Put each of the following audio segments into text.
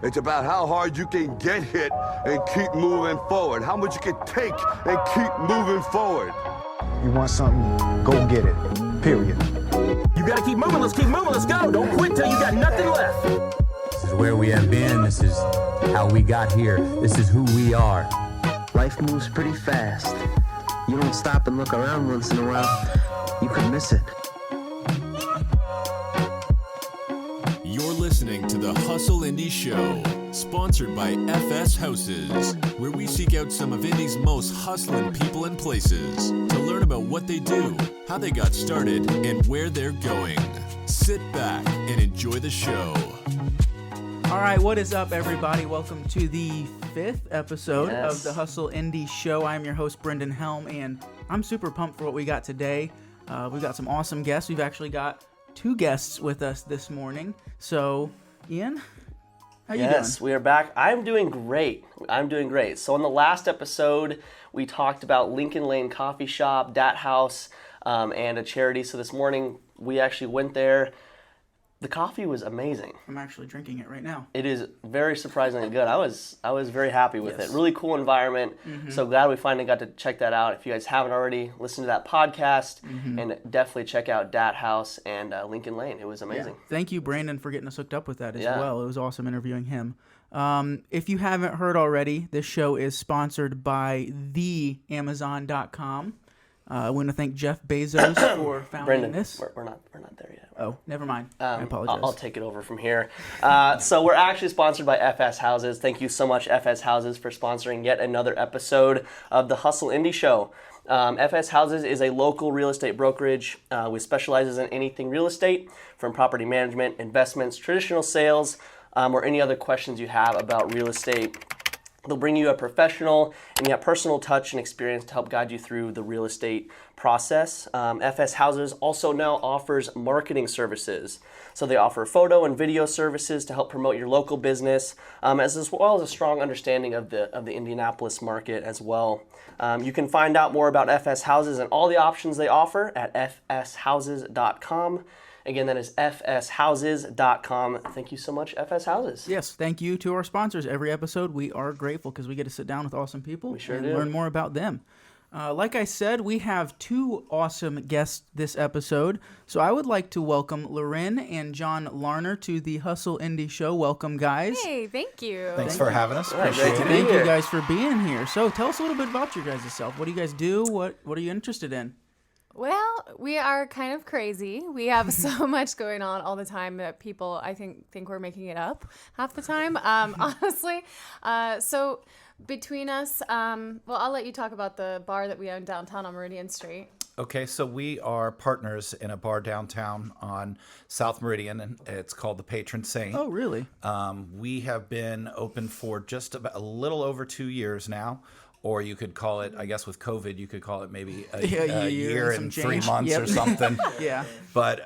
It's about how hard you can get hit and keep moving forward. How much you can take and keep moving forward. You want something, go get it. Period. You gotta keep moving, let's keep moving, let's go. Don't quit till you got nothing left. This is where we have been, this is how we got here, this is who we are. Life moves pretty fast. You don't stop and look around once in a while, you could miss it. You're listening to the Hustle Indie Show, sponsored by FS Houses, where we seek out some of Indie's most hustling people and places to learn about what they do, how they got started, and where they're going. Sit back and enjoy the show. All right, what is up, everybody? Welcome to the 5th episode of the Hustle Indie Show. I'm your host, Brendan Helm, and I'm super pumped for what we got today. We've got some awesome guests. We've actually got 2 guests with us this morning. So, Ian, how you doing? Yes, we are back. I'm doing great. So in the last episode, we talked about Lincoln Lane Coffee Shop, Dat House, and a charity. So this morning, we actually went there. The coffee was amazing. I'm actually drinking it right now. It is very surprisingly good. I was very happy with it. Really cool environment. Mm-hmm. So glad we finally got to check that out. If you guys haven't already, listen to that podcast and definitely check out Dat House and Lincoln Lane. It was amazing. Yeah. Thank you, Brandon, for getting us hooked up with that as well. It was awesome interviewing him. If you haven't heard already, this show is sponsored by theamazon.com. I want to thank Jeff Bezos for founding Brendan, this. We're not there yet. Oh, never mind. I apologize. I'll take it over from here. So we're actually sponsored by FS Houses. Thank you so much, FS Houses, for sponsoring yet another episode of the Hustle Indie Show. FS Houses is a local real estate brokerage which specializes in anything real estate, from property management, investments, traditional sales, or any other questions you have about real estate. They'll bring you a professional and you have personal touch and experience to help guide you through the real estate process. FS Houses also now offers marketing services. So they offer photo and video services to help promote your local business, as well as a strong understanding of the Indianapolis market as well. You can find out more about FS Houses and all the options they offer at fshouses.com. Again, that is fshouses.com. Thank you so much, FS Houses. Yes, thank you to our sponsors. Every episode, we are grateful because we get to sit down with awesome people and learn more about them. Like I said, we have 2 awesome guests this episode. So I would like to welcome Lauren and John Larner to the Hustle Indie Show. Welcome, guys. Hey, thank you. Thanks for having us. Appreciate it. Thank you guys for being here. So tell us a little bit about your guys' self. What do you guys do? What are you interested in? Well, we are kind of crazy. We have so much going on all the time that people, I think we're making it up half the time, honestly. So between us, well, I'll let you talk about the bar that we own downtown on Meridian Street. Okay, so we are partners in a bar downtown on South Meridian, and it's called the Patron Saint. Oh, really? We have been open for just about a little over 2 years now. Or you could call it, I guess with COVID, you could call it maybe a year and 3 months or something. Yeah. But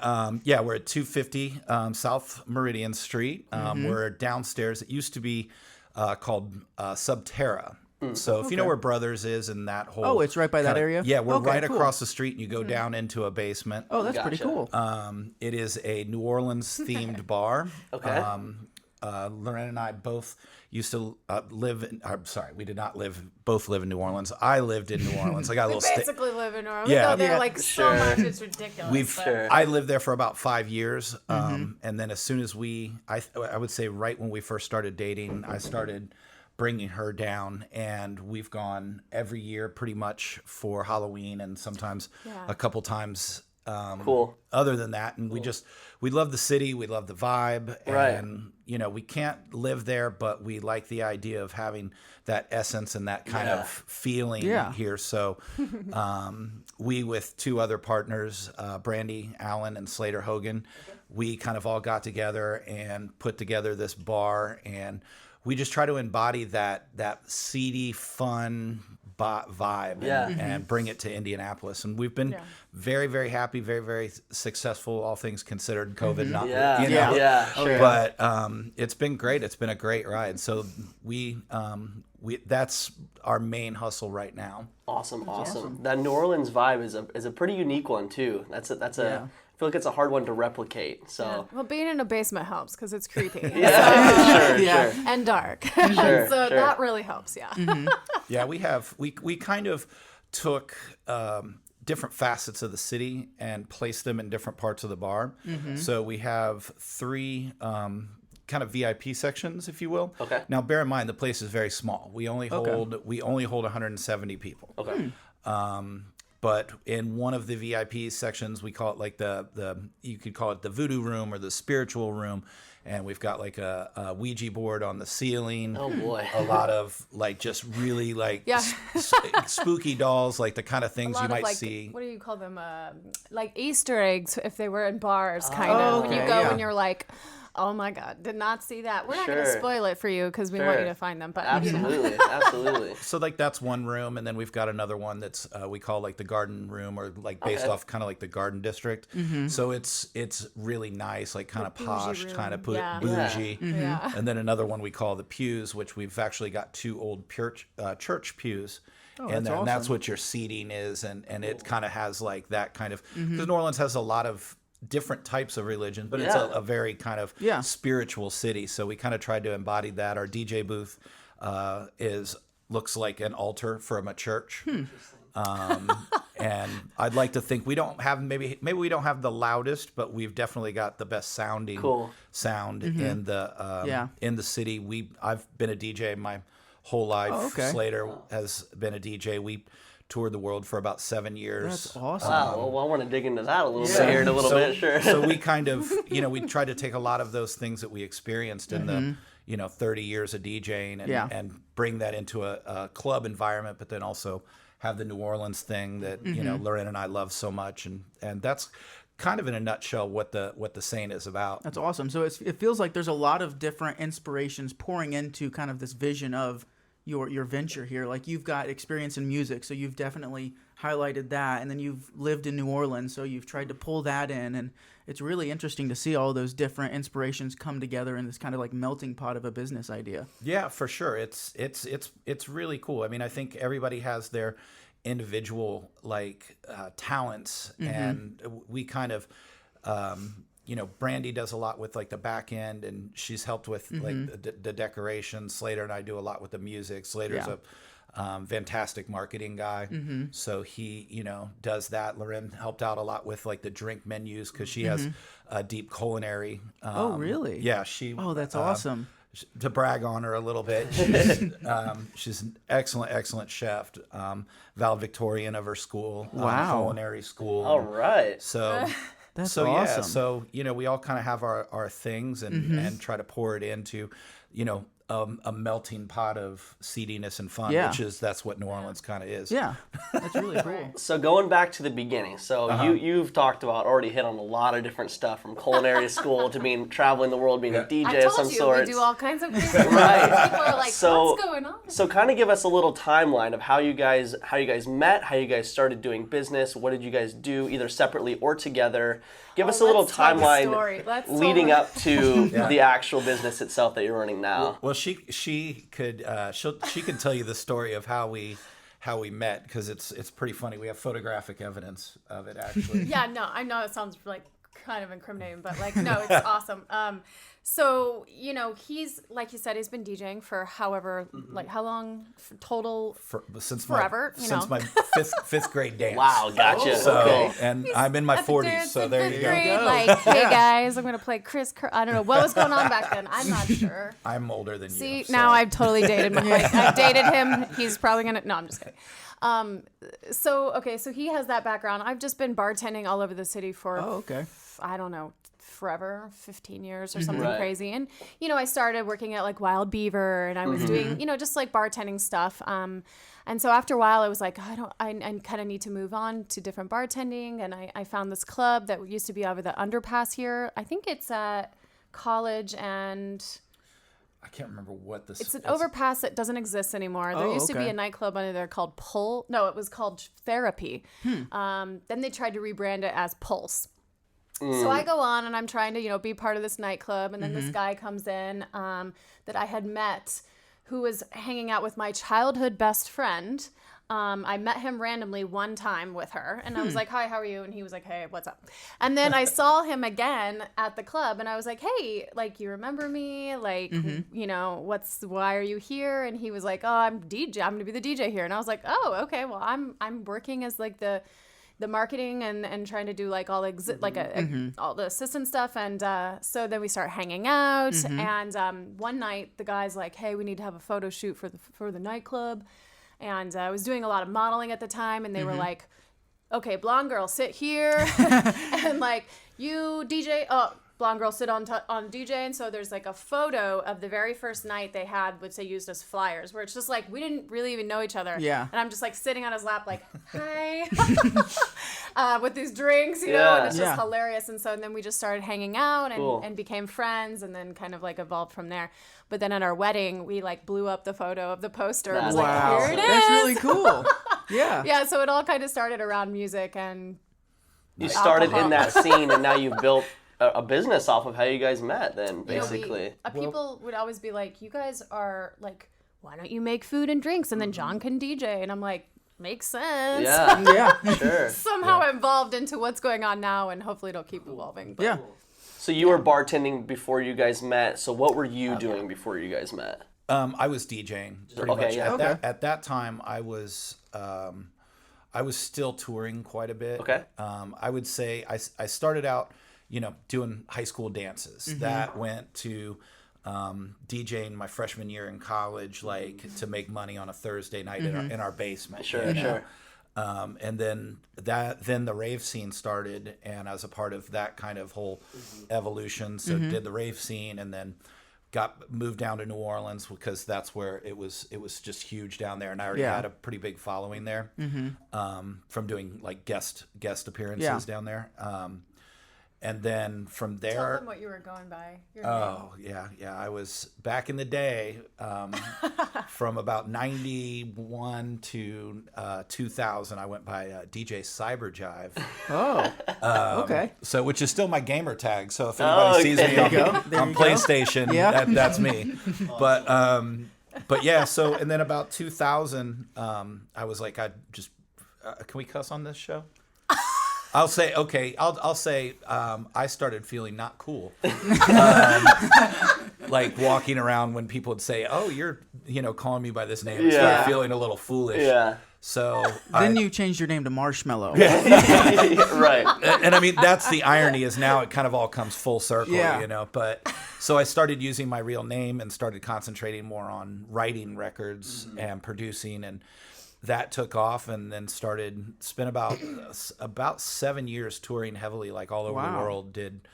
we're at 250 South Meridian Street. We're downstairs. It used to be called Subterra. So if you know where Brothers is and that whole... Oh, it's right by that area? Yeah, we're right across the street and you go down into a basement. Oh, that's pretty cool. It is a New Orleans-themed bar. Okay. Lauren and I both used to live in, we did not both live in New Orleans. I lived in New Orleans. I got a little basically live in New Orleans. Yeah. We go there so much, it's ridiculous. I lived there for about 5 years. And then as soon as I would say right when we first started dating, I started bringing her down, and we've gone every year pretty much for Halloween and sometimes a couple times cool. Other than that, and we love the city, we love the vibe, and we can't live there, but we like the idea of having that essence and that kind of feeling here. So we, with 2 other partners, Brandy Allen and Slater Hogan, we kind of all got together and put together this bar, and we just try to embody that seedy, fun vibe and bring it to Indianapolis. And we've been very, very happy, very, very successful, all things considered, COVID not. Sure. But it's been great. It's been a great ride. So we that's our main hustle right now. Awesome. That New Orleans vibe is a pretty unique one too. That's a feel like it's a hard one to replicate. So Yeah. Well, being in a basement helps because it's creepy. Sure. And dark. Sure, so sure. that really helps. Yeah. Yeah, we kind of took different facets of the city and placed them in different parts of the bar. So we have 3 kind of VIP sections, if you will. Okay. Now, bear in mind the place is very small. We only hold 170 people. Okay. But in one of the VIP sections, we call it like the you could call it the voodoo room or the spiritual room, and we've got like a Ouija board on the ceiling. Oh boy. A lot of like just really like spooky dolls, like the kind of things you might see. What do you call them? Like Easter eggs if they were in bars, kind of. When you go and you're like, oh my God, did not see that. We're not going to spoil it for you because we want you to find them. But Absolutely, absolutely. So like that's one room, and then we've got another one that's we call like the garden room, or like based off kind of like the garden district. So it's really nice, like kind of posh, kind of bougie. And then another one we call the pews, which we've actually got 2 old church pews. And then that's what your seating is, and it kind of has like that kind of, because New Orleans has a lot of different types of religion, but it's a very kind of spiritual city. So we kind of tried to embody that. Our DJ booth looks like an altar from a church. And I'd like to think we don't have maybe we don't have the loudest, but we've definitely got the best sounding sound in the city. I've been a DJ my whole life. Slater has been a DJ. We toured the world for about 7 years. That's awesome. Wow. Well, I want to dig into that a little bit here in a little bit. Sure. So we kind of, we tried to take a lot of those things that we experienced in the 30 years of DJing and bring that into a club environment, but then also have the New Orleans thing that Lauren and I love so much, and that's kind of in a nutshell what the saying is about. That's awesome. So it feels like there's a lot of different inspirations pouring into kind of this vision of your venture here. Like you've got experience in music, so you've definitely highlighted that, and then you've lived in New Orleans, so you've tried to pull that in, and it's really interesting to see all those different inspirations come together in this kind of like melting pot of a business idea. Yeah, for sure. It's really cool. I mean, I think everybody has their individual like talents, and we kind of Brandy does a lot with like the back end, and she's helped with like the decoration. Slater and I do a lot with the music. Slater's a fantastic marketing guy, so he does that. Lauren helped out a lot with like the drink menus because she has a deep culinary. Oh, really? Yeah, she. Oh, that's awesome. To brag on her a little bit, she's an excellent chef, valedictorian of her school, culinary school. All right. So. That's so awesome. Yeah, so we all kind of have our things and try to pour it into a melting pot of seediness and fun, that's what New Orleans kind of is. Yeah, that's really cool. So going back to the beginning, you've talked about, already hit on a lot of different stuff, from culinary school to traveling the world, being a DJ of some sort. We do all kinds of crazy Right. People are like, what's going on? So kind of give us a little timeline of how you guys met, how you guys started doing business, what did you guys do either separately or together? Give us a little timeline leading up to the actual business itself that you're running now. Well, she could tell you the story of how we met, because it's pretty funny. We have photographic evidence of it, actually. Yeah, no, I know it sounds like kind of incriminating, but like, no, it's awesome. So, he's, like you said, he's been DJing for however, like how long total? Since forever, since my fifth grade dance. Wow, gotcha. So, okay. And I'm in my 40s, so there you go. Like, hey guys, I'm going to play I don't know what was going on back then. I'm not sure. I'm older than you. See, now I've totally dated I've dated him. He's probably going to, no, I'm just kidding. So he has that background. I've just been bartending all over the city for, I don't know, forever, 15 years or something crazy. And, I started working at like Wild Beaver, and I was doing, just like bartending stuff. And so after a while I was like, I kind of need to move on to different bartending. And I found this club that used to be over the underpass here. I think it's at College and... I can't remember what this. It's an overpass that doesn't exist anymore. There used to be a nightclub under there called Pull. No, it was called Therapy. Then they tried to rebrand it as Pulse. So I go on and I'm trying to, be part of this nightclub. And then this guy comes in that I had met, who was hanging out with my childhood best friend. I met him randomly one time with her, and I was like, "Hi, how are you?" And he was like, "Hey, what's up?" And then I saw him again at the club, and I was like, "Hey, like, you remember me? Like, you know, why are you here?" And he was like, "Oh, I'm DJ. I'm gonna be the DJ here." And I was like, "Oh, okay. Well, I'm working as like the marketing and trying to do like all all the assistant stuff." And so then we start hanging out, and one night the guy's like, "Hey, we need to have a photo shoot for the nightclub." And I was doing a lot of modeling at the time, and they were like, "Okay, blonde girl, sit here," and like, "You DJ, blonde girl, sit on DJ." And so there's like a photo of the very first night they had, which they used as flyers, where it's just like we didn't really even know each other. Yeah. And I'm just like sitting on his lap, like, "Hi," with these drinks, you know, and it's just hilarious. And then we just started hanging out and became friends, and then kind of like evolved from there. But then at our wedding, we like blew up the photo of the poster. And was like, "Here it is." That's really cool. Yeah. Yeah. So it all kind of started around music, and you started in that scene, and now you've built a business off of how you guys met. Then basically, people would always be like, "You guys are like, why don't you make food and drinks, and then John can DJ?" And I'm like, "Makes sense." Yeah. Sure. Somehow evolved into what's going on now, and hopefully it'll keep evolving. But. Yeah. So you were bartending before you guys met. So what were you doing before you guys met? I was DJing pretty much. Yeah. At that time, I was still touring quite a bit. Okay. I would say I started out, you know, doing high school dances. That went to DJing my freshman year in college, like to make money on a Thursday night in our basement. Sure. And then the rave scene started, and I was a part of that kind of whole evolution. So did the rave scene, and then moved down to New Orleans because that's where it was just huge down there, and I already had a pretty big following there from doing like guest appearances down there. And then from there, tell them what you were going by. Your name. Yeah. I was back in the day, from about 91 to 2000. I went by DJ Cyberjive. Okay. So, which is still my gamer tag. So if anybody sees me on PlayStation, that's me. But yeah. So and then about 2000, I was like, can we cuss on this show? I'll say I started feeling not cool, like walking around when people would say, "Oh, you're calling me by this name." I started feeling a little foolish. Yeah. So then you changed your name to Marshmallow. Right. And I mean that's the irony is now it kind of all comes full circle. But so I started using my real name and started concentrating more on writing records and producing and. That took off, and then spent about 7 years touring heavily, like all over the world. Did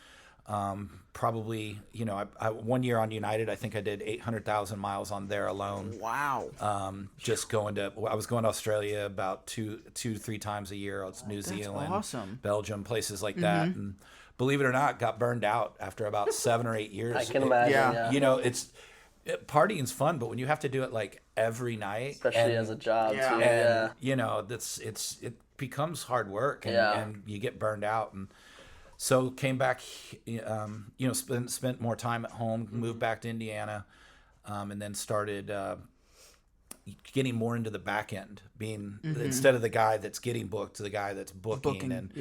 probably, I 1 year on United, I think I did 800,000 miles on there alone. Wow. Just I was going to Australia about two to three times a year. It's New Zealand, awesome. Belgium, places like that, and believe it or not, got burned out after about 7 or 8 years. I can imagine. Yeah. Partying's fun, but when you have to do it like every night, especially as a job too, and it becomes hard work, and you get burned out, and so came back, spent more time at home, moved back to Indiana, and then started getting more into the back end, being instead of the guy that's getting booked to the guy that's booking. And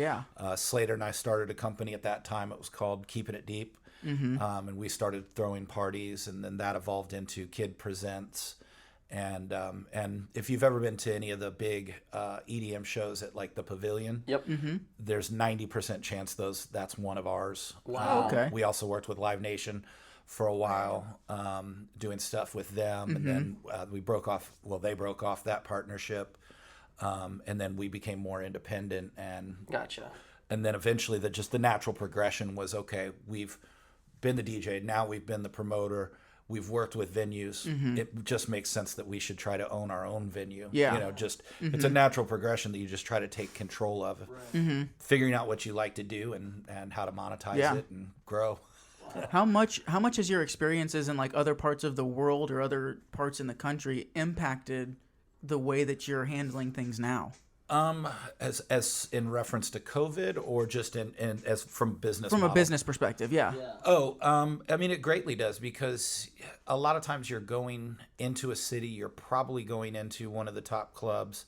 Slater and I started a company at that time. It was called Keeping It Deep. And we started throwing parties, and then that evolved into Kid Presents. And if you've ever been to any of the big EDM shows at like the Pavilion, there's 90% chance that's one of ours. Wow. Okay. We also worked with Live Nation for a while, doing stuff with them, and then we broke off. Well, they broke off that partnership, and then we became more independent. And gotcha. And then eventually, the natural progression was okay. We've been the DJ, now we've been the promoter, we've worked with venues. It just makes sense that we should try to own our own venue. It's a natural progression that you just try to take control of, figuring out what you like to do and how to monetize it and grow. How much has your experiences in like other parts of the world or other parts in the country impacted the way that you're handling things now? As in reference to COVID, or just in as from business From model? a business perspective, yeah. I mean, it greatly does, because a lot of times you're going into a city, you're probably going into one of the top clubs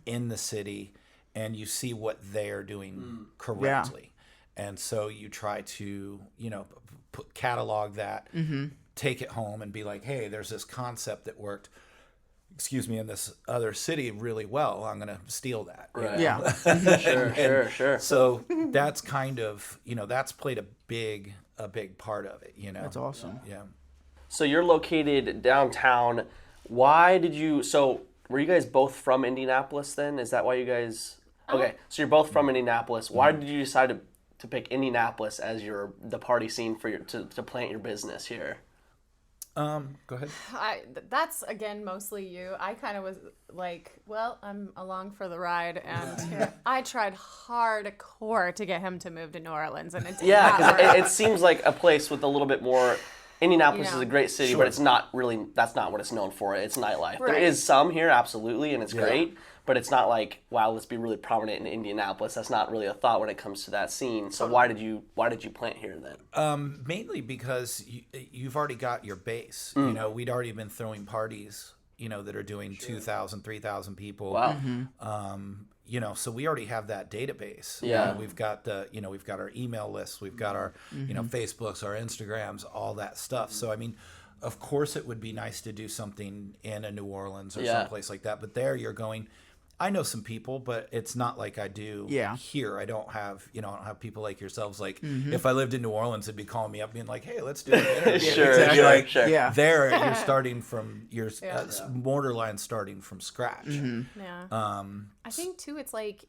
in the city, and you see what they're doing correctly. And so you try to, catalog that, take it home and be like, hey, there's this concept that worked, in this other city really well. I'm going to steal that. Right. Yeah. Sure. So that's kind of, that's played a big part of it, That's awesome. Yeah. So you're located downtown. Were you guys both from Indianapolis then? Is that why you guys... Okay, so you're both from Indianapolis. Why did you decide to pick Indianapolis as the party scene for to plant your business here? Go ahead. That's again mostly you. I kind of was like, well, I'm along for the ride, and I tried hardcore to get him to move to New Orleans, and it did not work. Because it seems like a place with a little bit more. Indianapolis is a great city, but it's not really. That's not what it's known for. It's nightlife. Right. There is some here, absolutely, and it's great. But it's not like, wow, let's be really prominent in Indianapolis. That's not really a thought when it comes to that scene. So why did you plant here then? Mainly because you've already got your base. We'd already been throwing parties, that are doing 2,000, 3,000 people. Wow. So we already have that database. Yeah. We've got we've got our email lists, we've got our, Facebooks, our Instagrams, all that stuff. So, I mean, of course it would be nice to do something in a New Orleans or someplace like that. But there you're going, I know some people, but it's not like I do here. I don't have, I don't have people like yourselves. Like if I lived in New Orleans, it'd be calling me up being like, hey, let's do an interview. Sure. Yeah. There you're starting from borderline starting from scratch. Yeah. I think too, it's like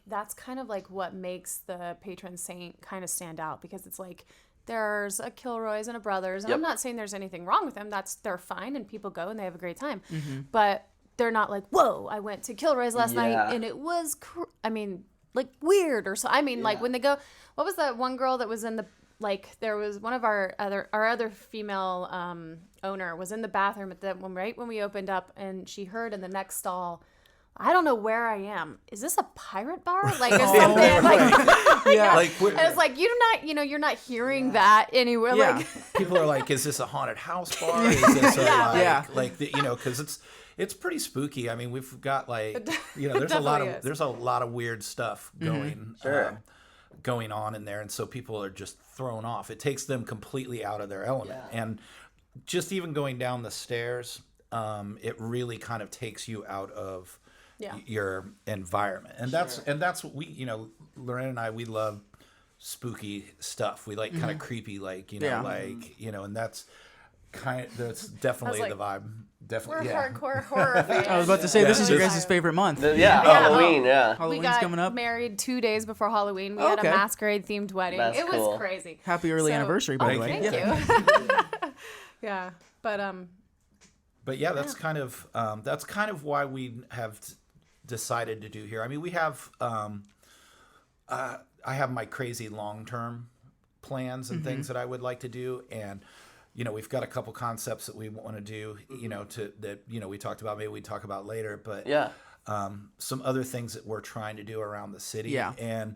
that's kind of like what makes the patron saint kind of stand out, because it's like there's a Kilroy's and a Brothers, and I'm not saying there's anything wrong with them. They're fine, and people go and they have a great time, but they're not like, whoa, I went to Kilroy's last night and it was, weird or so. I mean, like when they go, what was that one girl that was in the, there was one of our other female owner was in the bathroom at that one, right when we opened up, and she heard in the next stall, I don't know where I am. Is this a pirate bar? Like or something? And it's like you're not hearing that anywhere. Yeah. Like people are like, is this a haunted house bar? Is this because it's pretty spooky. I mean, we've got there's a lot of weird stuff going on in there, and so people are just thrown off. It takes them completely out of their element, and just even going down the stairs, it really kind of takes you out of your environment, and that's what we, Lauren and I, we love spooky stuff. We like kind of creepy, and that's definitely the vibe. Definitely, we're hardcore horror fans. I was about to say, this is your guys' favorite month. Halloween, Halloween's we got coming up. married 2 days before Halloween. We had a masquerade themed wedding. That's it was cool. crazy. Happy early anniversary, by the way. Thank you. Yeah, but yeah, that's kind of why we have decided to do here. I mean, we have I have my crazy long-term plans and things that I would like to do, and we've got a couple concepts that we want to do, we talked about, maybe we talk about later, but some other things that we're trying to do around the city. Yeah. And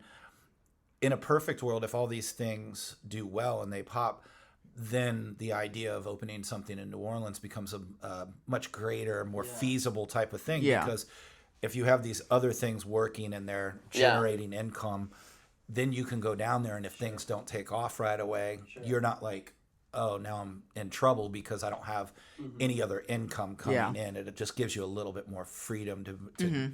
in a perfect world, if all these things do well and they pop, then the idea of opening something in New Orleans becomes a much greater, more feasible type of thing. Yeah. Because if you have these other things working and they're generating income, then you can go down there, and if things don't take off right away, you're not like, oh, now I'm in trouble because I don't have any other income coming in. It just gives you a little bit more freedom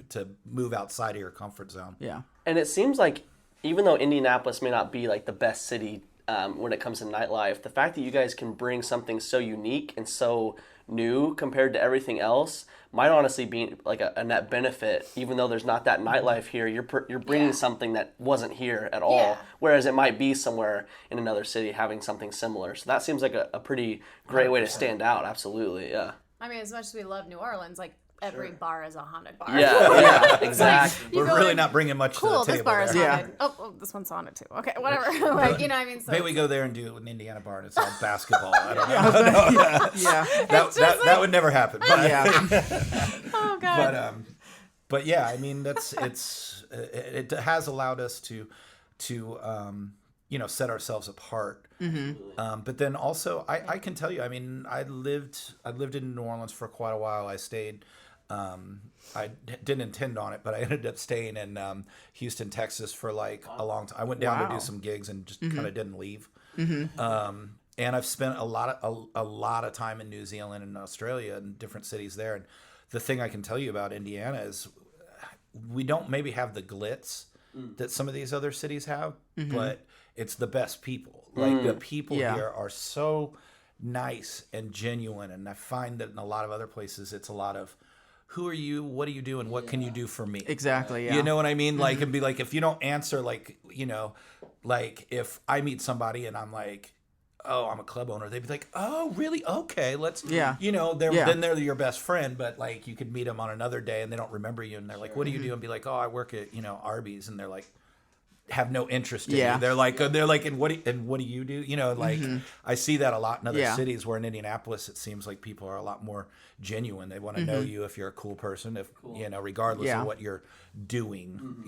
to move outside of your comfort zone. Yeah. And it seems like even though Indianapolis may not be like the best city when it comes to nightlife, the fact that you guys can bring something so unique and so new compared to everything else might honestly be like a net benefit. Even though there's not that nightlife here, you're bringing something that wasn't here at all, whereas it might be somewhere in another city having something similar. So that seems like a pretty great 100%. Way to stand out. Absolutely, yeah. I mean, as much as we love New Orleans, like every bar is a haunted bar. Yeah, exactly. We're really not bringing much to the table. This bar is there. haunted. Oh, this one's haunted too. Okay, whatever. Like, I mean, so maybe we go there and do an Indiana bar and it's all basketball. I don't know. That would never happen. But, oh god. But yeah, I mean, it has allowed us to set ourselves apart. But then also, I can tell you, I mean, I lived in New Orleans for quite a while. I stayed. I didn't intend on it, but I ended up staying in Houston, Texas for like a long time. I went down to do some gigs and just kind of didn't leave. And I've spent a lot of time in New Zealand and Australia and different cities there. And the thing I can tell you about Indiana is we don't maybe have the glitz that some of these other cities have, but it's the best people. Like the people here are so nice and genuine. And I find that in a lot of other places, it's a lot of, who are you? What do you do? And what can you do for me? Exactly. Yeah. You know what I mean? Like, and be like, if you don't answer, like, like if I meet somebody and I'm like, oh, I'm a club owner, they'd be like, oh, really? Okay, let's, then they're your best friend, but like you could meet them on another day and they don't remember you. And they're like, what do you do? And be like, oh, I work at, Arby's. And they're like, have no interest in you. They're like, and what do you do? Like I see that a lot in other cities, where in Indianapolis, it seems like people are a lot more genuine. They want to know you if you're a cool person, regardless of what you're doing,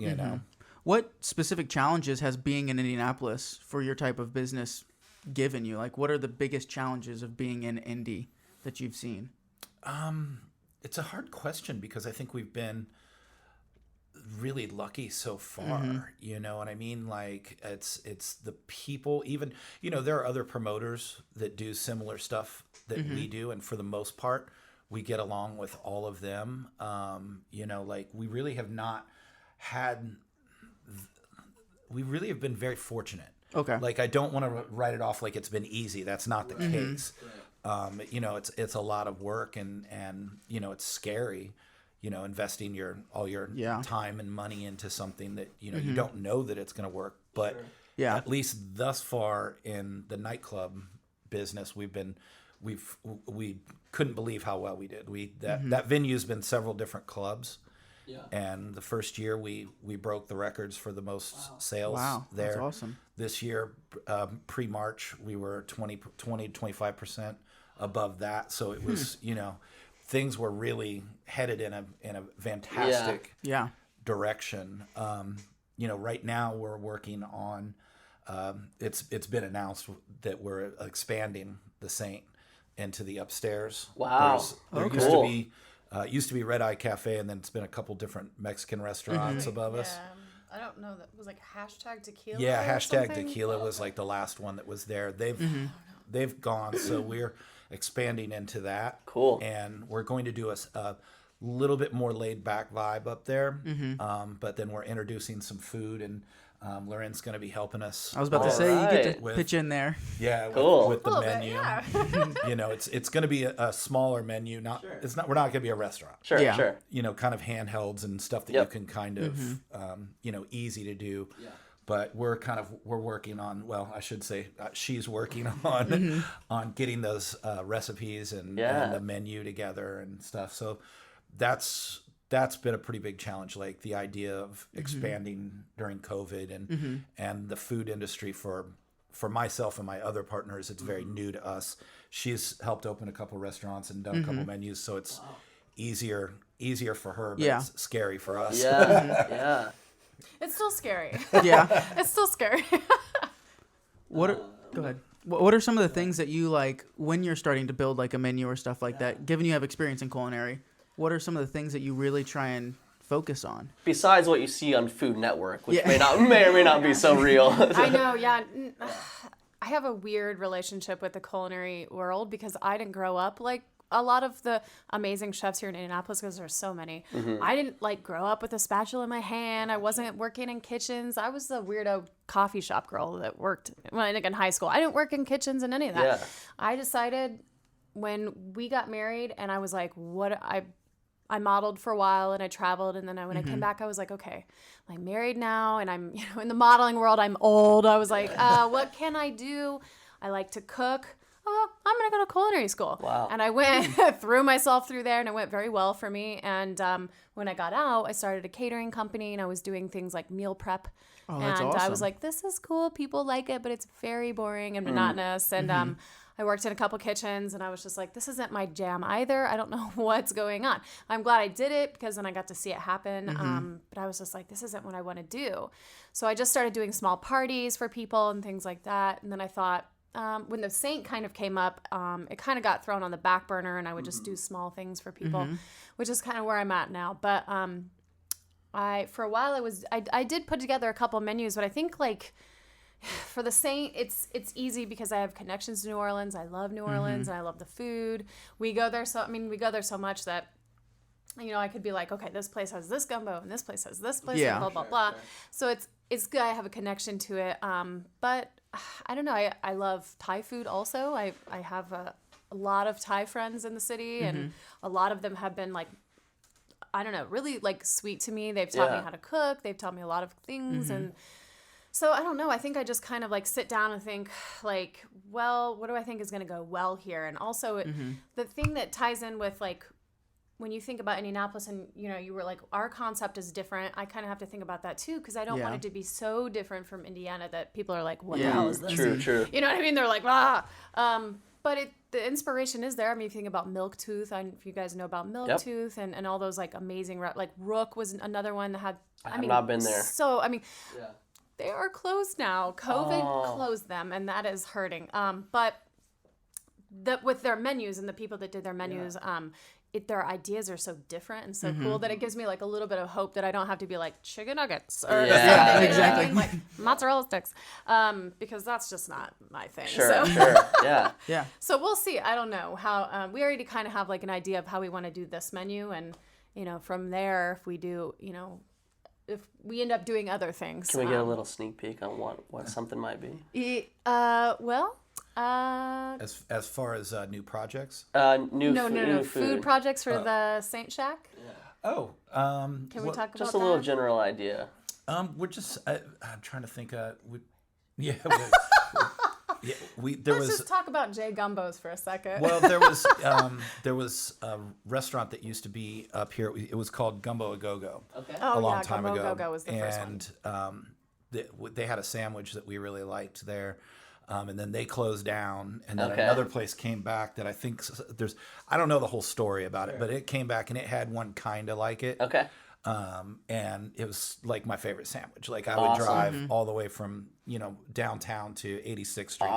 What specific challenges has being in Indianapolis for your type of business given you? Like, what are the biggest challenges of being in Indy that you've seen? It's a hard question because I think we've been really lucky so far. You know what I mean? Like it's the people. Even there are other promoters that do similar stuff that we do, and for the most part, we get along with all of them. Like we really have not had. We really have been very fortunate. Okay. Like I don't want to write it off like it's been easy. That's not the case. It's a lot of work and it's scary. Investing all your time and money into something that you don't know that it's going to work. But at least thus far in the nightclub business, we couldn't believe how well we did. That venue's been several different clubs. Yeah. And the first year we broke the records for the most sales there. That's awesome. This year, pre-March, we were 20-25% above that. So it was, things were really headed in a fantastic direction. Right now we're working on. It's been announced that we're expanding the Saint into the upstairs. Wow. There used to be Red Eye Cafe, and then it's been a couple different Mexican restaurants above us. I don't know. That was like #tequila. Yeah, #tequila was like the last one that was there. They've gone, so we're expanding into that. Cool. And we're going to do a little bit more laid back vibe up there. But then we're introducing some food, and Lauren's going to be helping us. I was about to say, you get to pitch in there. Yeah, cool. with the menu. It's going to be a smaller menu. We're not going to be a restaurant. Sure. Kind of handhelds and stuff that you can kind of, easy to do. Yeah. But we're working on. Well, I should say she's working on on getting those recipes and the menu together and stuff. So that's been a pretty big challenge. Like the idea of expanding during COVID and the food industry for myself and my other partners, it's very new to us. She's helped open a couple restaurants and done a couple menus, so it's easier for her, but it's scary for us. Yeah. It's still scary. Yeah. It's still scary. Go ahead. What are some of the things that you like when you're starting to build like a menu or stuff like that, given you have experience in culinary? What are some of the things that you really try and focus on? Besides what you see on Food Network, which may or may not be so real. I know, yeah. I have a weird relationship with the culinary world because I didn't grow up like a lot of the amazing chefs here in Indianapolis, because there's so many. I didn't grow up with a spatula in my hand. I wasn't working in kitchens. I was the weirdo coffee shop girl that worked in high school. I didn't work in kitchens and any of that. Yeah. I decided when we got married, and I was like, I modeled for a while and I traveled, and then when I came back, I was like, okay, I'm married now, and I'm in the modeling world. I'm old. I was like, what can I do? I like to cook. Oh, I'm gonna go to culinary school. Wow. And I went threw myself through there, and it went very well for me. And when I got out, I started a catering company, and I was doing things like meal prep. Oh, that's awesome. I was like, this is cool. People like it, but it's very boring and monotonous. And I worked in a couple kitchens, and I was just like, this isn't my jam either. I don't know what's going on. I'm glad I did it because then I got to see it happen. But I was just like, this isn't what I want to do. So I just started doing small parties for people and things like that. And then I thought, when the Saint kind of came up, it kind of got thrown on the back burner, and I would just do small things for people, which is kind of where I'm at now. But for a while I did put together a couple menus, but I think like for the Saint, it's easy because I have connections to New Orleans. I love New Orleans, and I love the food. We go there so much that, you know, I could be like, okay, this place has this gumbo, and this place has this place, and blah, blah, blah. So it's good. I have a connection to it. But I don't know. I love Thai food also. I have a lot of Thai friends in the city, and a lot of them have been like, I don't know, really like sweet to me. They've taught me how to cook. They've taught me a lot of things. And so I don't know. I think I just kind of like sit down and think like, well, what do I think is going to go well here? And also the thing that ties in with like, when you think about Indianapolis and, you know, you were like, our concept is different. I kind of have to think about that too, because I don't want it to be so different from Indiana that people are like, what the hell is this? True. You know what I mean? They're like, ah. But the inspiration is there. I mean, if you think about Milktooth, if you guys know about Milktooth and all those like amazing, like Rook was another one that had, I have not been there. So, I mean, they are closed now. COVID closed them, and that is hurting. But with their menus and the people that did their menus, their ideas are so different and so cool that it gives me like a little bit of hope that I don't have to be like chicken nuggets or exactly, like mozzarella sticks, because that's just not my thing. Sure. Yeah. So we'll see. I don't know how. We already kind of have like an idea of how we want to do this menu, and you know, from there, if we do, you know, if we end up doing other things. Can we get a little sneak peek on what something might be? As far as new projects? New food projects for the Saint Shack. Oh, can we talk about just a little general idea? We're just I'm trying to think. Let's just talk about J Gumbos for a second. Well, there was a restaurant that used to be up here. It was called Gumbo A Go Go. Okay. A long time Gumbo ago. A Go Go was the first one. And they had a sandwich that we really liked there. And then they closed down, and then another place came back that I think I don't know the whole story about it, but it came back and it had one kind of like it. Okay. And it was like my favorite sandwich. Like I would drive all the way from, you know, downtown to 86th Street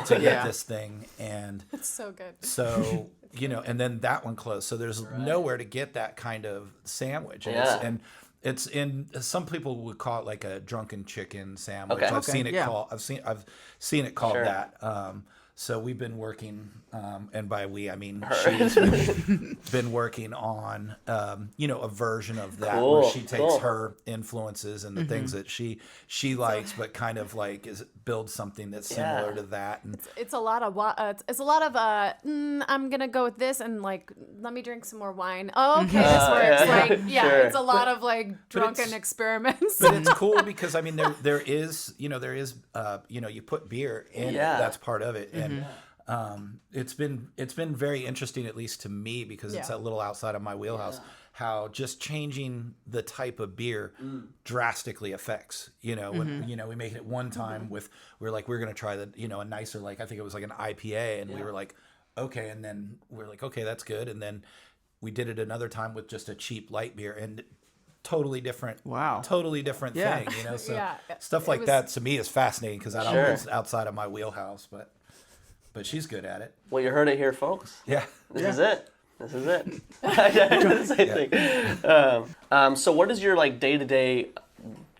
to get this thing. And it's so good. So, you know, and then that one closed. So there's nowhere to get that kind of sandwich. And it's in, some people would call it like a drunken chicken sandwich. I've seen it I've seen it called that. So we've been working, and by we I mean she's been working on, you know, a version of that where she takes her influences and the things that she likes, but kind of like builds something that's similar to that. And it's a lot of I'm gonna go with this and like let me drink some more wine. Oh, okay, this works. It's a lot of like drunken experiments. But it's cool because I mean there is you know you put beer in it. That's part of it. And it's been very interesting, at least to me, because it's a little outside of my wheelhouse, how just changing the type of beer drastically affects, you know, when, you know, we made it one time we're going to try the, you know, a nicer, like, I think it was like an IPA, and we were like, okay. And then we're like, okay, that's good. And then we did it another time with just a cheap light beer, and totally different thing, you know. So stuff like that to me is fascinating because I don't know, it's outside of my wheelhouse, but she's good at it. Well, you heard it here, folks. Yeah. This is it. I did the same thing. So what does your like day-to-day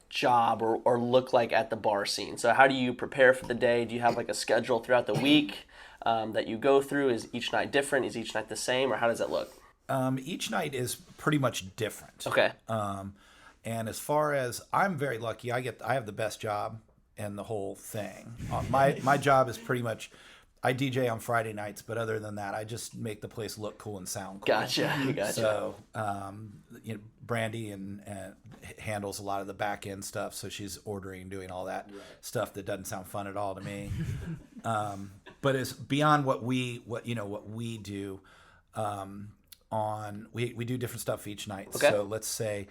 job or look like at the bar scene? So how do you prepare for the day? Do you have like a schedule throughout the week that you go through? Is each night different? Is each night the same? Or how does it look? Each night is pretty much different. Okay. And as far as, I'm very lucky, I have the best job and the whole thing. My job is pretty much, I DJ on Friday nights, but other than that, I just make the place look cool and sound cool. Gotcha. So, you know, Brandy and handles a lot of the back end stuff, so she's ordering, doing all that stuff that doesn't sound fun at all to me. But it's beyond what we do. We do different stuff each night. Okay. So let's say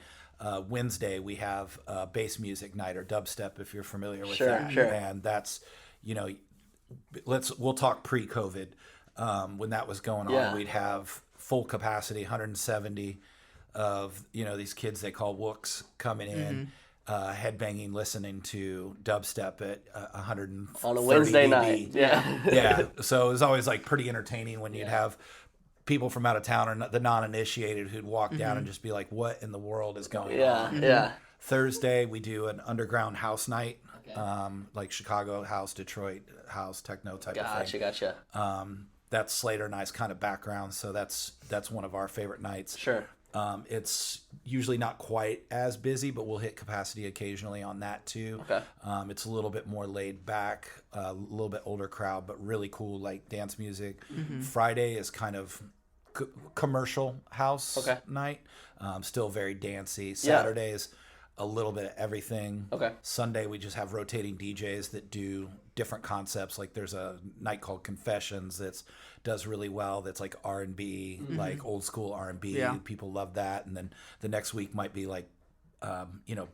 Wednesday we have bass music night, or dubstep, if you're familiar with that. Sure. And that's, you know, we'll talk pre-COVID. When that was going on, we'd have full capacity, 170 of these kids they call wooks coming in, headbanging, listening to dubstep at 130 on a Wednesday dB. night. Yeah. So it was always like pretty entertaining when you'd have people from out of town or the non-initiated who'd walk down and just be like, "What in the world is going on?" Yeah. Thursday we do an underground house night, like Chicago house, Detroit house, techno type of thing. Gotcha. That's Slater and I's kind of background, so that's one of our favorite nights. Sure. It's usually not quite as busy, but we'll hit capacity occasionally on that too. Okay. It's a little bit more laid back, a little bit older crowd, but really cool, like dance music. Friday is kind of commercial house night, still very dancey. Saturday is a little bit of everything. Okay. Sunday we just have rotating DJs that do different concepts. Like there's a night called Confessions that's does really well. That's like R&B, like old school R&B. Yeah. People love that. And then the next week might be like,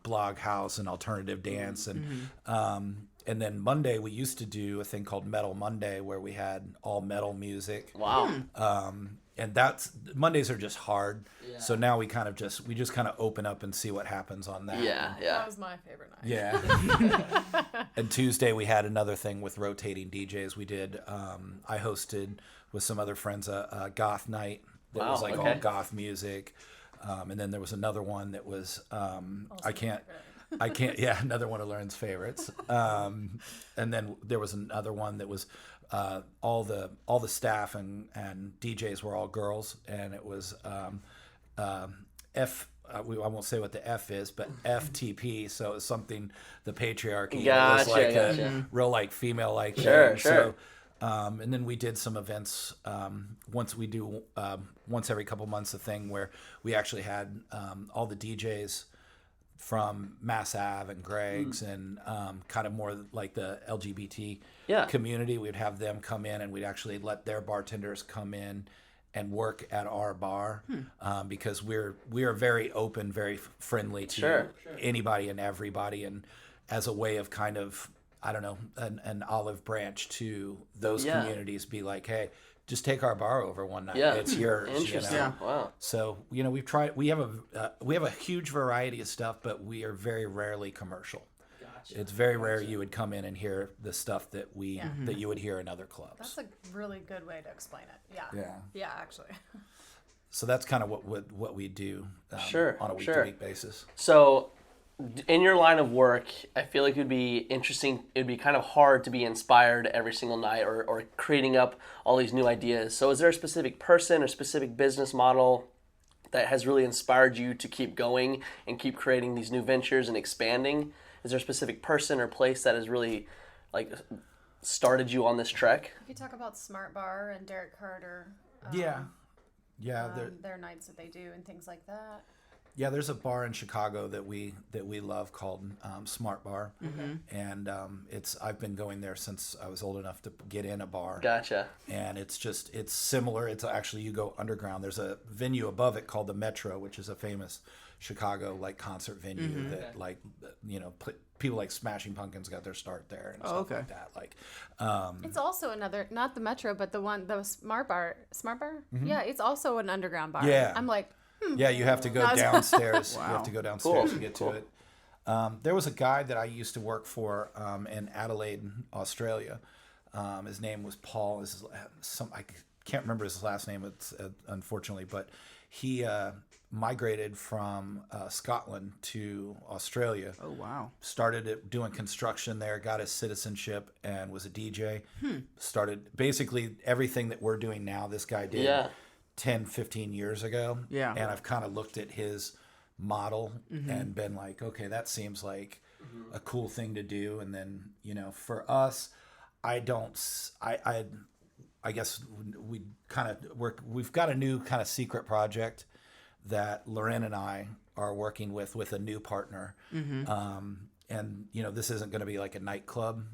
blog house and alternative dance. And then Monday we used to do a thing called Metal Monday where we had all metal music. Wow. And Mondays are just hard. Yeah. So now we just kind of open up and see what happens on that. Yeah. That was my favorite night. Yeah. And Tuesday we had another thing with rotating DJs. We did, I hosted with some other friends a goth night that was like all goth music. And then there was another one that was, another one of Lauren's favorites. And then there was another one that was all the staff and DJs were all girls, and it was I won't say what the F is, but FTP. So it's something the patriarchy. Gotcha, was like gotcha. a real like female like Sure. So, and then we did some events. Once every couple months, a thing where we actually had all the DJs from Mass Ave and Greg's and kind of more like the LGBT community. We'd have them come in and we'd actually let their bartenders come in and work at our bar because we are very open, very friendly to anybody and everybody, and as a way of kind of, I don't know, an olive branch to those communities, be like, hey, just take our bar over one night. Yeah. It's yours. Interesting. Wow. So, we've tried, we have a huge variety of stuff, but we are very rarely commercial. Gotcha. It's very rare you would come in and hear the stuff that that you would hear in other clubs. That's a really good way to explain it. Yeah. Yeah, actually. So that's kind of what we do on a week-to-week basis. So in your line of work, I feel like it would be interesting. It would be kind of hard to be inspired every single night or creating up all these new ideas. So is there a specific person or specific business model that has really inspired you to keep going and keep creating these new ventures and expanding? Is there a specific person or place that has really started you on this trek? You could talk about Smart Bar and Derek Carter. Their nights that they do and things like that. Yeah, there's a bar in Chicago that we love called Smart Bar, and I've been going there since I was old enough to get in a bar. Gotcha. And it's similar. It's actually, you go underground. There's a venue above it called the Metro, which is a famous Chicago like concert venue that people like Smashing Pumpkins got their start there and stuff like that. Like, it's also another, not the Metro, but the Smart Bar. Smart Bar. Yeah, it's also an underground bar. Yeah. I'm like. Yeah, you have to go downstairs. Wow. You have to go downstairs to get to it. There was a guy that I used to work for in Adelaide, Australia. His name was Paul. I can't remember his last name, unfortunately, but he migrated from Scotland to Australia. Oh, wow. Started doing construction there, got his citizenship, and was a DJ. Started basically everything that we're doing now, this guy did. Yeah. 10, 15 years ago. Yeah. And I've kind of looked at his model and been like, okay, that seems like a cool thing to do. And then, for us, I guess we've got a new kind of secret project that Lauren and I are working with a new partner. And, this isn't going to be like a nightclub.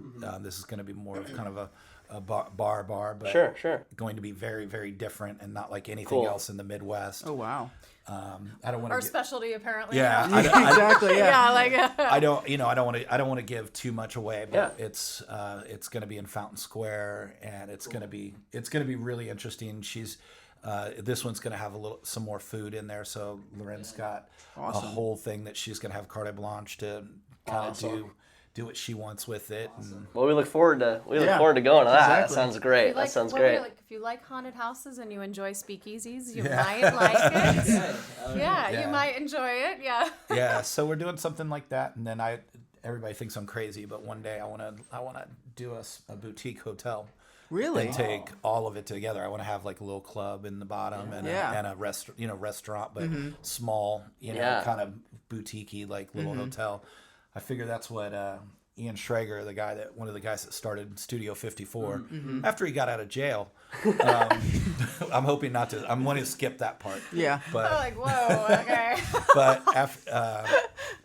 This is going to be more of kind of a bar, but sure. going to be very, very different and not like anything else in the Midwest. Oh wow. I don't want Our specialty, apparently. Yeah, exactly. Yeah, I don't want to give too much away, but it's going to be in Fountain Square, and it's going to be really interesting. She's this one's going to have some more food in there, so Lauren's got a whole thing that she's going to have carte blanche to kind of do what she wants with it. And, well, we look forward to going to that. Exactly. That sounds great. That sounds great. If you like haunted houses and you enjoy speakeasies, you might like it. You might enjoy it. Yeah. Yeah. So we're doing something like that, and then everybody thinks I'm crazy, but one day I want to do a boutique hotel. Really? And take all of it together. I want to have like a little club in the bottom and a restaurant, but small, kind of boutique-y, like little hotel. I figure that's what Ian Schrager, one of the guys that started Studio 54, after he got out of jail. I'm hoping not to. I'm wanting to skip that part. Yeah. But I'm like, whoa, okay. But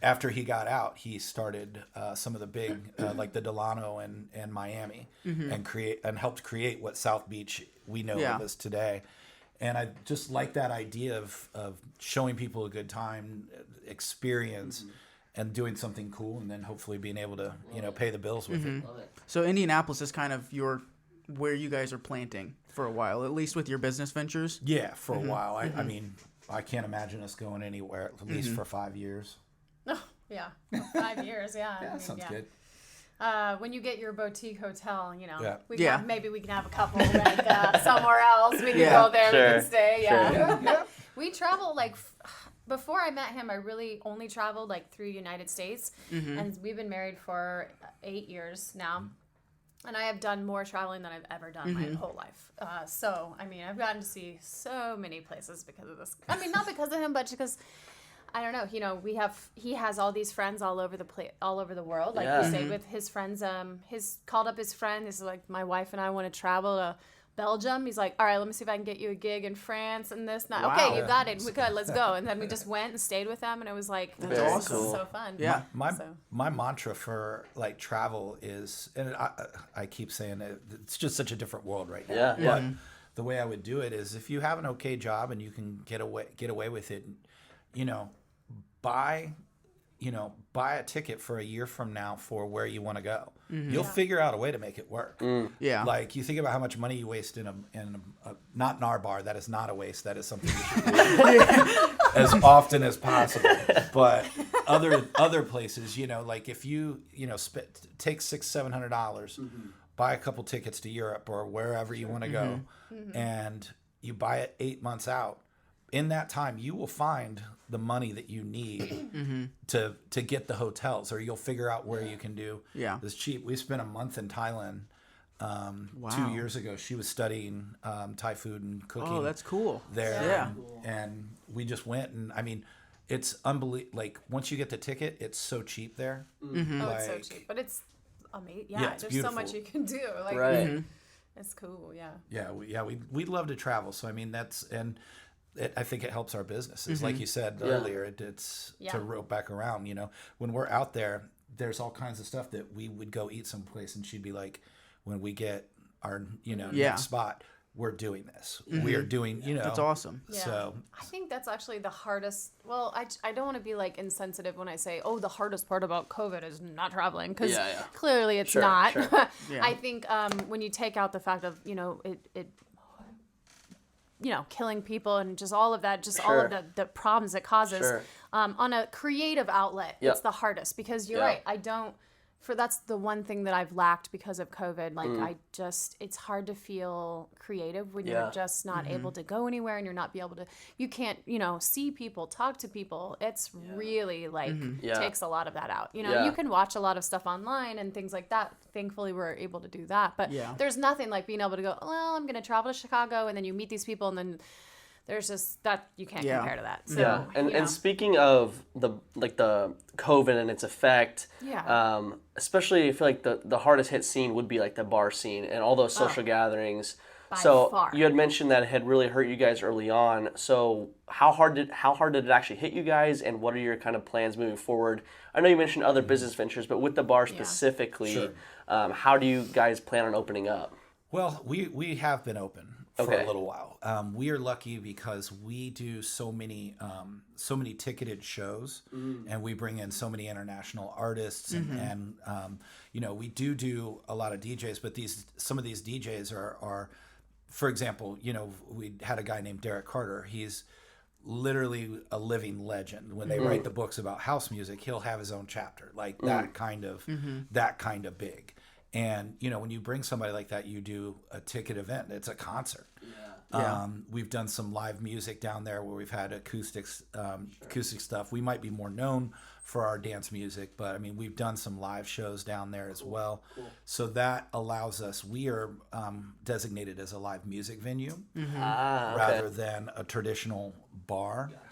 after he got out, he started some of the big, like the Delano and Miami, and helped create what South Beach we know of as today. And I just like that idea of showing people a good time, experience. And doing something cool, and then hopefully being able to, pay the bills with it. So Indianapolis is kind of where you guys are planting for a while, at least with your business ventures. Yeah, for a while. I mean, I can't imagine us going anywhere at least for 5 years. Oh, yeah, 5 years. Yeah, that sounds good. When you get your boutique hotel, maybe we can have a couple somewhere else. We can go there. We can stay. Yeah. We travel before I met him, I really only traveled through United States, and we've been married for 8 years now, and I have done more traveling than I've ever done my whole life. So, I mean, I've gotten to see so many places because of this. I mean, not because of him, but because I don't know. He has all these friends all over the world. Like we stayed with his friends. Called up his friend. This is like, my wife and I want to travel to Belgium. He's like, all right, let me see if I can get you a gig in France and this. Wow. Okay, you got it. We good. Let's go. And then we just went and stayed with them, and it was like, that's awesome. So fun. Yeah. My mantra for travel is, and I keep saying it's just such a different world right now. Yeah. But the way I would do it is, if you have an okay job and you can get away with it, buy a ticket for a year from now for where you want to go. You'll figure out a way to make it work. Yeah. Like, you think about how much money you waste in a not in our bar. That is not a waste. That is something you should do as often as possible. But other places, like if you take $600-700, buy a couple tickets to Europe or wherever you want to go, and you buy it 8 months out. In that time, you will find the money that you need to get the hotels, or you'll figure out where you can do this cheap. We spent a month in Thailand 2 years ago. She was studying Thai food and cooking. Oh, that's cool. There, yeah. And we just went, and I mean, it's unbelievable. Like, once you get the ticket, it's so cheap there. Oh, it's so cheap, but it's amazing. Yeah, it's there's beautiful. so much you can do. Like, right. It's cool. Yeah. Yeah, we'd love to travel. So I mean, I think it helps our businesses. Like you said earlier, it's to rope back around. When we're out there, there's all kinds of stuff that we would go eat someplace, and she'd be like, when we get our next spot, we're doing this. We are doing, That's awesome. Yeah. So I think that's actually the hardest. Well, I don't want to be like insensitive when I say, the hardest part about COVID is not traveling, because clearly it's not. Sure. I think when you take out the fact of it killing people and just all of that, all of the problems it causes on a creative outlet, it's the hardest, because you're right. That's the one thing that I've lacked because of COVID. Like, it's hard to feel creative when you're just not able to go anywhere, and you're not you can't, see people, talk to people. It's really takes a lot of that out. You can watch a lot of stuff online and things like that. Thankfully, we're able to do that. But there's nothing like being able to go, well, I'm going to travel to Chicago, and then you meet these people, and then there's just that you can't compare to that. So, and speaking of the COVID and its effect, especially I feel like the hardest hit scene would be like the bar scene and all those social gatherings. So far. You had mentioned that it had really hurt you guys early on. So how hard did it actually hit you guys, and what are your kind of plans moving forward? I know you mentioned other business ventures, but with the bar specifically, how do you guys plan on opening up? Well, we have been open for a little while. We are lucky because we do so many ticketed shows, and we bring in so many international artists, and we do a lot of DJs. But some of these DJs are, for example, we had a guy named Derek Carter. He's literally a living legend. When they write the books about house music, he'll have his own chapter, like that kind of big. And when you bring somebody like that, you do a ticket event. It's a concert. We've done some live music down there where we've had acoustic stuff. We might be more known for our dance music, but I mean, we've done some live shows down there as well. Cool. So that allows us. We are designated as a live music venue rather than a traditional bar. Gotcha.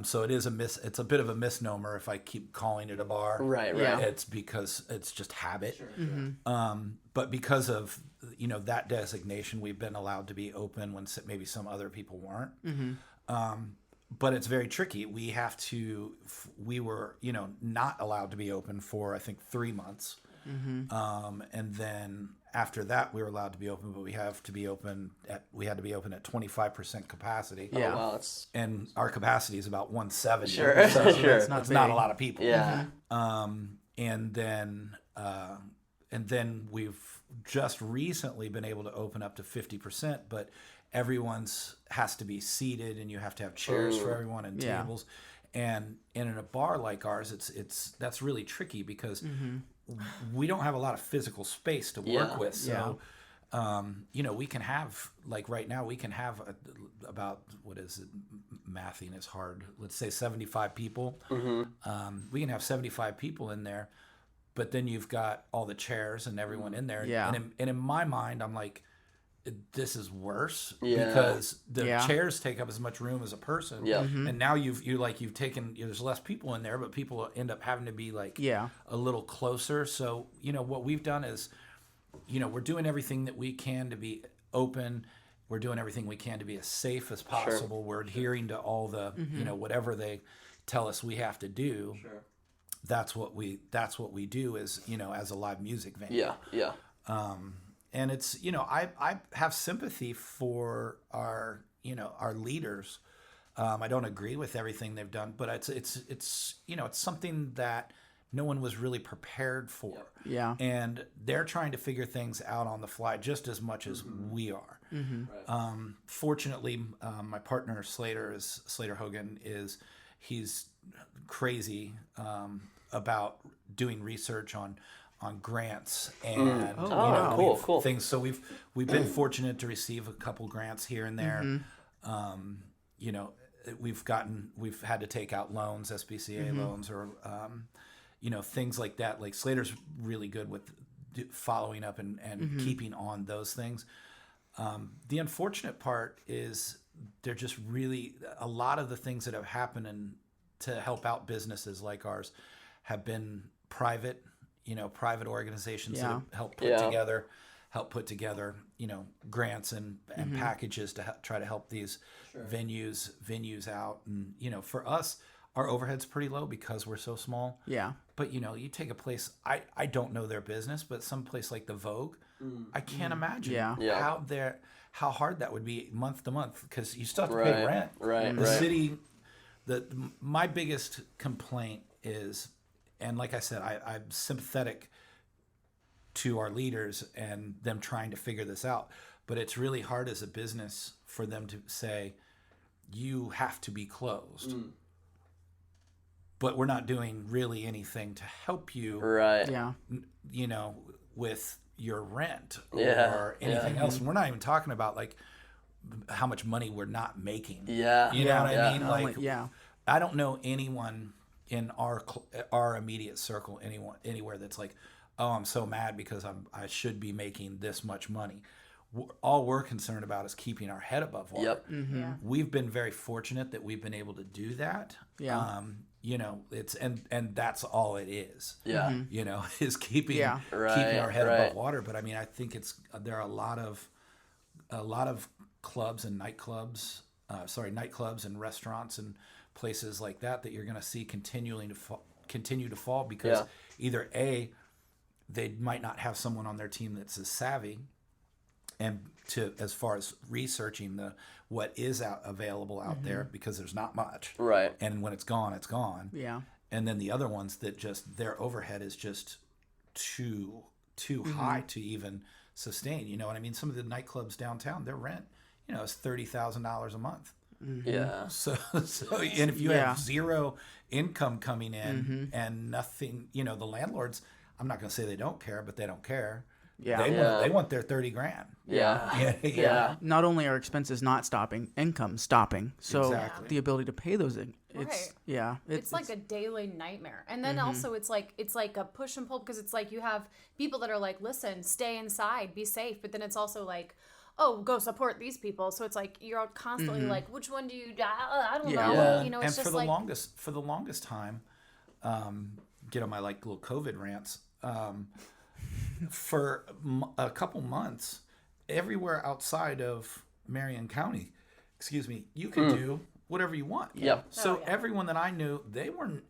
So it's a bit of a misnomer if I keep calling it a bar. Right. It's because it's just habit. Sure. But because of that designation, we've been allowed to be open when maybe some other people weren't. But it's very tricky. We were not allowed to be open for I think 3 months, and then after that we were allowed to be open, but we had to be open at 25% capacity. Yeah, well, and our capacity is about 170. Sure, so it's not a lot of people. Yeah, and then we've just recently been able to open up to 50%, but everyone's has to be seated, and you have to have chairs for everyone and tables. And in a bar like ours, that's really tricky because we don't have a lot of physical space to work with. So, we can have, like right now, we can have about, what is it? Mathing is hard. Let's say 75 people. We can have 75 people in there, but then you've got all the chairs and everyone in there. Yeah. And in my mind, I'm like, this is worse because the chairs take up as much room as a person. Yeah. And now you've taken, there's less people in there, but people end up having to be like a little closer. So, what we've done is, we're doing everything that we can to be open. We're doing everything we can to be as safe as possible. Sure. We're adhering to all the, whatever they tell us we have to do. Sure. That's what we do as a live music venue. Yeah. Yeah. And it's, I have sympathy for our leaders. I don't agree with everything they've done, but it's something that no one was really prepared for. Yeah. And they're trying to figure things out on the fly just as much as we are. Right. Fortunately, my partner Slater Hogan he's crazy about doing research on grants and cool things. So we've been fortunate to receive a couple grants here and there. We've had to take out loans, SBCA loans, or things like that. Like Slater's really good with following up and keeping on those things. The unfortunate part is they're just really a lot of the things that have happened to help out businesses like ours have been private organizations that have helped put together, grants and packages to try to help these venues out. And, for us, our overhead's pretty low because we're so small. Yeah. But, you take a place, I don't know their business, but some place like the Vogue, I can't imagine how hard that would be month to month because you still have to pay rent. Right. The city, my biggest complaint is, and like I said, I'm sympathetic to our leaders and them trying to figure this out. But it's really hard as a business for them to say, you have to be closed. But we're not doing really anything to help you, with your rent or anything else. And we're not even talking about like how much money we're not making. Yeah. You know what I mean? Like, I don't know anyone in our immediate circle, anywhere that's like, oh, I'm so mad because I should be making this much money. All we're concerned about is keeping our head above water. Yep. We've been very fortunate that we've been able to do that. Yeah. It's and that's all it is. Yeah. Is keeping our head above water. But I mean, I think there are a lot of clubs and nightclubs and restaurants and places like that you're going to see continue to fall because either A, they might not have someone on their team that's as savvy, and to as far as researching what is available out there, because there's not much. Right. And when it's gone, it's gone. Yeah. And then the other ones that just their overhead is just too high to even sustain. You know what I mean? Some of the nightclubs downtown, their rent, is $30,000 a month. Yeah. So and if you have zero income coming in and nothing, the landlords, I'm not going to say they don't care, but they don't care. Yeah. They want their $30,000. Yeah. Not only are expenses not stopping, income stopping. So Exactly. the ability to pay those, Right. It's like a daily nightmare. And then also it's like a push and pull, because it's like you have people that are like, listen, stay inside, be safe. But then it's also like, oh, go support these people. So it's like you're constantly like, which one do you? I don't know. Yeah. It's and just for the longest time, get on my like little COVID rants. For a couple months, everywhere outside of Marion County, you can do whatever you want. Yep. So everyone that I knew,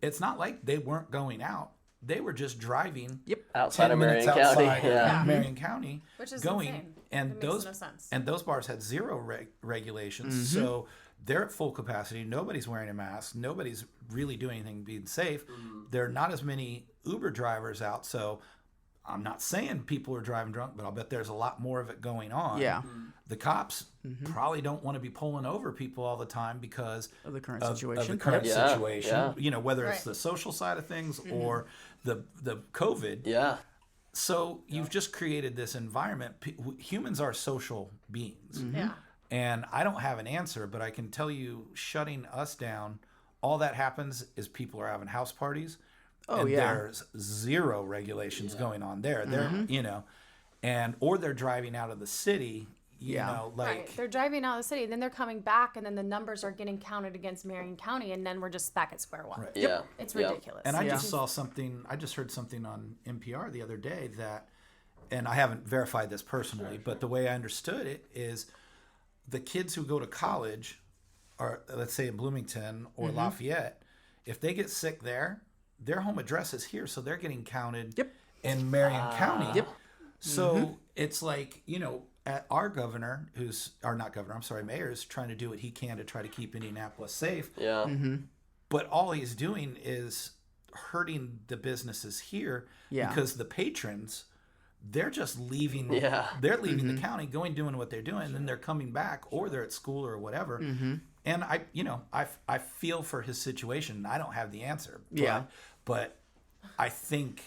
it's not like they weren't going out. They were just driving outside 10 of minutes Marion County. outside of Marion County, which is going insane. and It makes no sense. and those bars had zero regulations. So they're at full capacity. Nobody's wearing a mask. Nobody's really doing anything being safe. There are not as many Uber drivers out. So I'm not saying people are driving drunk, but I'll bet there's a lot more of it going on. Yeah. The cops probably don't want to be pulling over people all the time because of the current situation. Of the current situation. Yeah. Whether it's the social side of things or the COVID. Yeah. So you've just created this environment. Humans are social beings. Yeah. And I don't have an answer, but I can tell you, shutting us down, all that happens is people are having house parties. Oh, and yeah. There's zero regulations going on there. They're, or they're driving out of the city. Right. They're driving out of the city, then they're coming back, and then the numbers are getting counted against Marion County, and then we're just back at square one. Right. Yeah. It's ridiculous. And I just saw something. I just heard something on NPR the other day that, and I haven't verified this personally, but the way I understood it is, the kids who go to college, or let's say in Bloomington or Lafayette, if they get sick there, their home address is here, so they're getting counted in Marion County. Yep. So it's like, our governor, mayor is trying to do what he can to try to keep Indianapolis safe. Yeah. But all he's doing is hurting the businesses here because the patrons, they're just leaving. Yeah. They're leaving the county, doing what they're doing, and then they're coming back, or they're at school or whatever. And I feel for his situation. I don't have the answer. But I think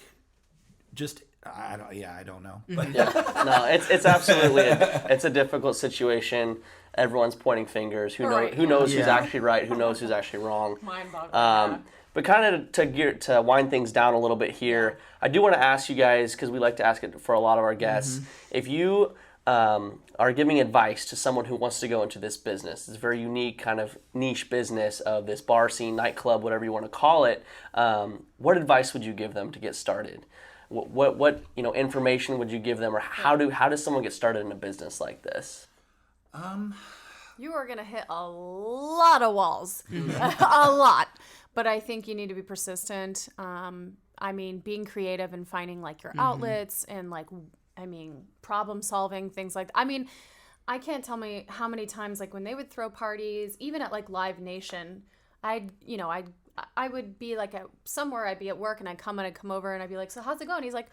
I don't know. But No, it's absolutely it's a difficult situation. Everyone's pointing fingers. Who knows who's actually right? Who knows who's actually wrong? Mind-boggling. But kind of to wind things down a little bit here, I do want to ask you guys, because we like to ask it for a lot of our guests, if you are giving advice to someone who wants to go into this business, this very unique kind of niche business of this bar scene, nightclub, whatever you want to call it, what advice would you give them to get started? What information would you give them, or how does someone get started in a business like this? You are going to hit a lot of walls, a lot. But I think you need to be persistent. Being creative and finding like your outlets and problem solving, things like that. I can't tell me how many times, like when they would throw parties, even at like Live Nation, I would be like somewhere, I'd be at work and I'd come over and I'd be like, so how's it going? He's like,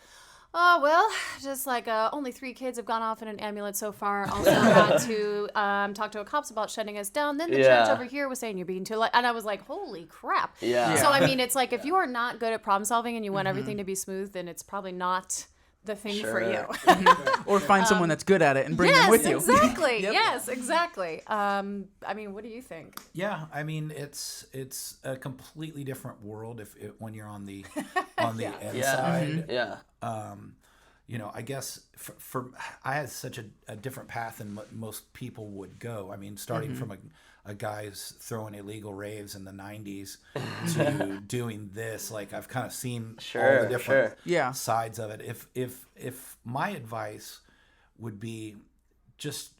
oh, well, just like only 3 kids have gone off in an ambulance so far. Also had to talk to a cops about shutting us down. Then the church over here was saying you're being too late. And I was like, holy crap. Yeah. So, it's like if you are not good at problem solving and you want everything to be smooth, then it's probably not the thing for you. Or find someone that's good at it and bring them with you. Exactly. Yes, exactly. What do you think? Yeah, it's a completely different world when you're on the inside. Yeah. I guess I had such a different path than most people would go. Starting from a guy's throwing illegal raves in the 90s to doing this, like I've kind of seen all the different sides of it. If my advice would be, just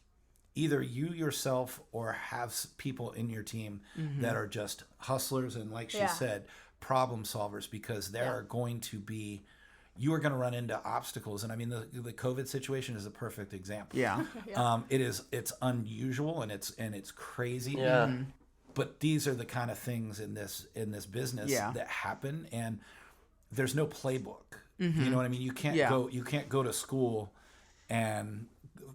either you yourself or have people in your team that are just hustlers and, like she said, problem solvers, because there are going to be, you are going to run into obstacles. And I mean, the COVID situation is a perfect example. Yeah. It's unusual and it's crazy. Yeah. But these are the kind of things in this business that happen, and there's no playbook. You know what I mean? You can't go to school and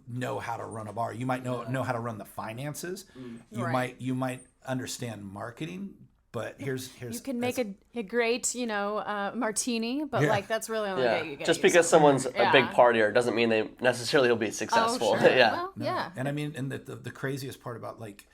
know how to run a bar. You might know how to run the finances. You might understand marketing, but here's you can make a great martini, but like that's really only way you get. Just because someone's a big partier doesn't mean they necessarily will be successful. Oh, sure. Yeah. Well, And I mean, and the craziest part about like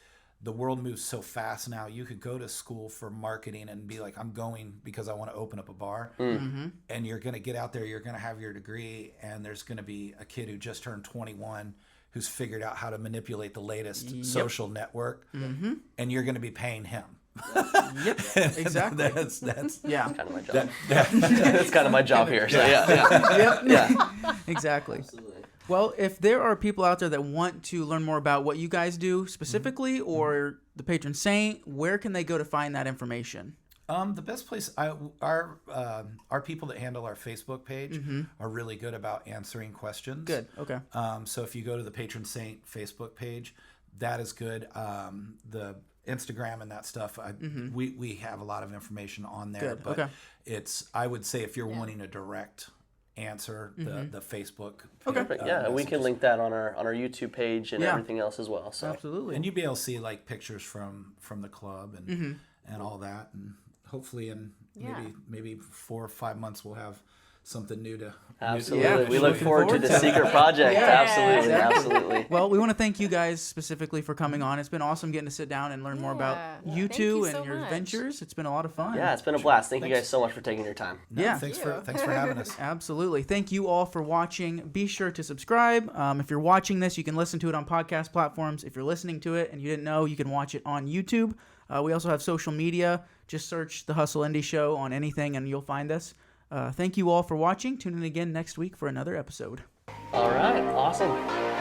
the world moves so fast now. You could go to school for marketing and be like, I'm going because I want to open up a bar. And you're going to get out there, you're going to have your degree, and there's going to be a kid who just turned 21 who's figured out how to manipulate the latest social network, and you're going to be paying him. Exactly. That's kind of my job. That's kind of my job here. So yeah. Exactly. Absolutely. Well, if there are people out there that want to learn more about what you guys do specifically, or the Patron Saint, where can they go to find that information? The best place, our people that handle our Facebook page are really good about answering questions. Good. Okay. So if you go to the Patron Saint Facebook page, that is good. The Instagram and that stuff, we have a lot of information on there. Good. But it's, I would say, if you're wanting a direct answer, the Facebook page. Perfect. Yeah, we can link that on our YouTube page and everything else as well. So absolutely. And you'll be able to see like pictures from the club and all that, and hopefully in maybe 4 or 5 months we'll have something new to. Absolutely. We look forward to the secret project. Absolutely. Well, we want to thank you guys specifically for coming on. It's been awesome getting to sit down and learn more about you two and your ventures. It's been a lot of fun. Yeah, it's been a blast. Thank you guys so much for taking your time. Thanks for having us. Absolutely. Thank you all for watching. Be sure to subscribe. If you're watching this, you can listen to it on podcast platforms. If you're listening to it and you didn't know, you can watch it on YouTube. We also have social media. Just search The Hustle Indie Show on anything and you'll find us. Thank you all for watching. Tune in again next week for another episode. All right. Awesome.